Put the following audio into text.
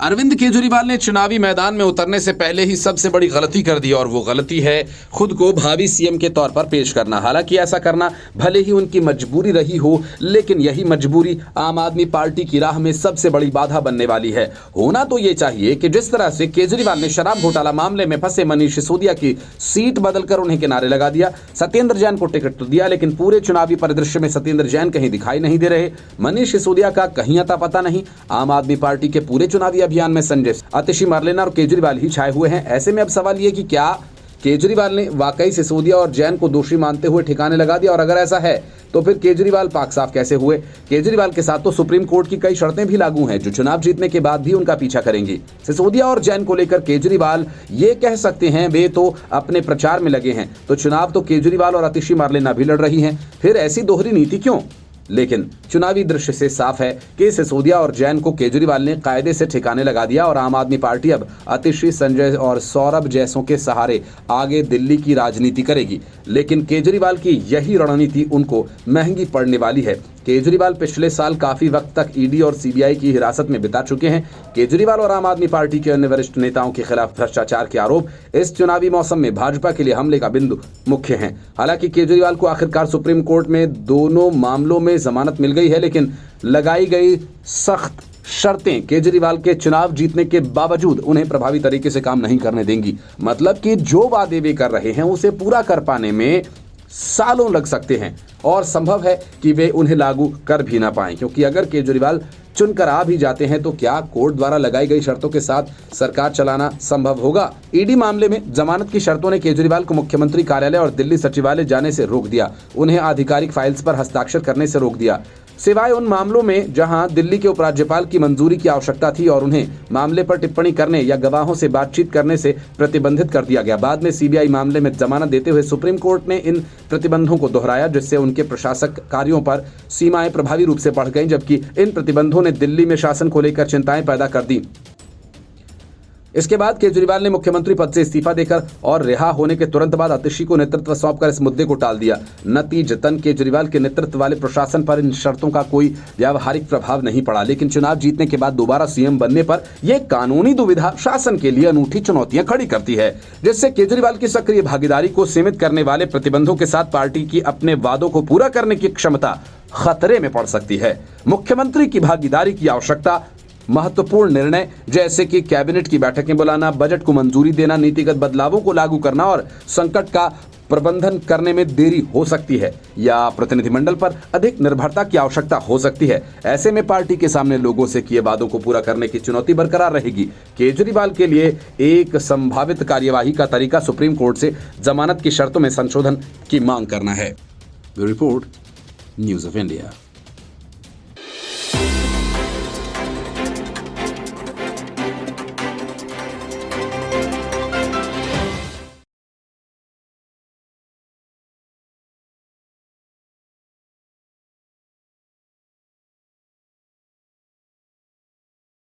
अरविंद केजरीवाल ने चुनावी मैदान में उतरने से पहले ही सबसे बड़ी गलती कर दी और वो गलती है खुद को भावी सीएम के तौर पर पेश करना। हालांकि ऐसा करना भले ही उनकी मजबूरी रही हो, लेकिन यही मजबूरी आम आदमी पार्टी की राह में सबसे बड़ी बाधा बनने वाली है। होना तो ये चाहिए कि जिस तरह से केजरीवाल ने शराब घोटाला मामले में फंसे मनीष सिसोदिया की सीट बदलकर उन्हें किनारे लगा दिया, सत्येंद्र जैन को टिकट तो दिया, लेकिन पूरे चुनावी परिदृश्य में सत्येंद्र जैन कहीं दिखाई नहीं दे रहे, मनीष सिसोदिया का कहीं अता पता नहीं। आम आदमी पार्टी के पूरे चुनावी अभियान में संजय, आतिशी मरलेना और केजरीवाल ही छाए हुए हैं। ऐसे में अब सवाल ये कि क्या केजरीवाल ने वाकई सिसोदिया और जैन को दोषी मानते हुए ठिकाने लगा दिया, और अगर ऐसा है तो फिर केजरीवाल पाक साफ कैसे हुए? केजरीवाल के साथ तो सुप्रीम कोर्ट की कई शर्तें भी लागू हैं जो चुनाव जीतने के बाद भी उनका पीछा करेंगी। सिसोदिया और जैन को लेकर केजरीवाल ये कह सकते हैं वे तो अपने प्रचार में लगे हैं, तो चुनाव तो केजरीवाल और आतिशी मरलेना भी लड़ रही हैं, फिर ऐसी दोहरी नीति क्यों? लेकिन चुनावी दृश्य से साफ है कि सिसोदिया और जैन को केजरीवाल ने कायदे से ठिकाने लगा दिया और आम आदमी पार्टी अब आतिशी, संजय और सौरभ जैसों के सहारे आगे दिल्ली की राजनीति करेगी। लेकिन केजरीवाल की यही रणनीति उनको महंगी पड़ने वाली है। केजरीवाल पिछले साल काफी वक्त तक ईडी और सीबीआई की हिरासत में बिता चुके हैं। केजरीवाल और आम आदमी पार्टी के अन्य वरिष्ठ नेताओं के खिलाफ भ्रष्टाचार के आरोप इस चुनावी मौसम में भाजपा के लिए हमले का बिंदु मुख्य हैं। हालांकि केजरीवाल को आखिरकार सुप्रीम कोर्ट में दोनों मामलों में जमानत मिल गई है, लेकिन लगाई गई सख्त शर्तें केजरीवाल के चुनाव जीतने के बावजूद उन्हें प्रभावी तरीके से काम नहीं करने देंगी। मतलब कि जो वादे वे कर रहे हैं उसे पूरा कर पाने में सालों लग सकते हैं और संभव है कि वे उन्हें लागू कर भी ना पाएं, क्योंकि अगर केजरीवाल चुनकर आ भी जाते हैं तो क्या कोर्ट द्वारा लगाई गई शर्तों के साथ सरकार चलाना संभव होगा? ईडी मामले में जमानत की शर्तों ने केजरीवाल को मुख्यमंत्री कार्यालय और दिल्ली सचिवालय जाने से रोक दिया, उन्हें आधिकारिक फाइल्स पर हस्ताक्षर करने से रोक दिया, सिवाय उन मामलों में जहां दिल्ली के उपराज्यपाल की मंजूरी की आवश्यकता थी और उन्हें मामले पर टिप्पणी करने या गवाहों से बातचीत करने से प्रतिबंधित कर दिया गया। बाद में सीबीआई मामले में जमानत देते हुए सुप्रीम कोर्ट ने इन प्रतिबंधों को दोहराया, जिससे उनके प्रशासक कार्यों पर सीमाएं प्रभावी रूप से बढ़ गईं, जबकि इन प्रतिबंधों ने दिल्ली में शासन को लेकर चिंताएं पैदा कर दी। इसके बाद केजरीवाल ने मुख्यमंत्री पद से इस्तीफा देकर और रिहा होने के तुरंत बाद आतिशी को नेतृत्व सौंपकर इस मुद्दे को टाल दिया। नतीजतन केजरीवाल के नेतृत्व वाले प्रशासन पर इन शर्तों का कोई व्यावहारिक प्रभाव नहीं पड़ा, लेकिन चुनाव जीतने के बाद दोबारा सीएम बनने पर यह कानूनी दुविधा शासन के लिए अनूठी चुनौतियां खड़ी करती है, जिससे केजरीवाल की सक्रिय भागीदारी को सीमित करने वाले प्रतिबंधों के साथ पार्टी की अपने वादों को पूरा करने की क्षमता खतरे में पड़ सकती है। मुख्यमंत्री की भागीदारी की आवश्यकता, महत्वपूर्ण निर्णय जैसे कि कैबिनेट की बैठकें बुलाना, बजट को मंजूरी देना, नीतिगत बदलावों को लागू करना और संकट का प्रबंधन करने में देरी हो सकती है, या प्रतिनिधिमंडल पर अधिक निर्भरता की आवश्यकता हो सकती है। ऐसे में पार्टी के सामने लोगों से किए वादों को पूरा करने की चुनौती बरकरार रहेगी। केजरीवाल के लिए एक संभावित कार्यवाही का तरीका सुप्रीम कोर्ट से जमानत की शर्तों में संशोधन की मांग करना है। Report, news of India.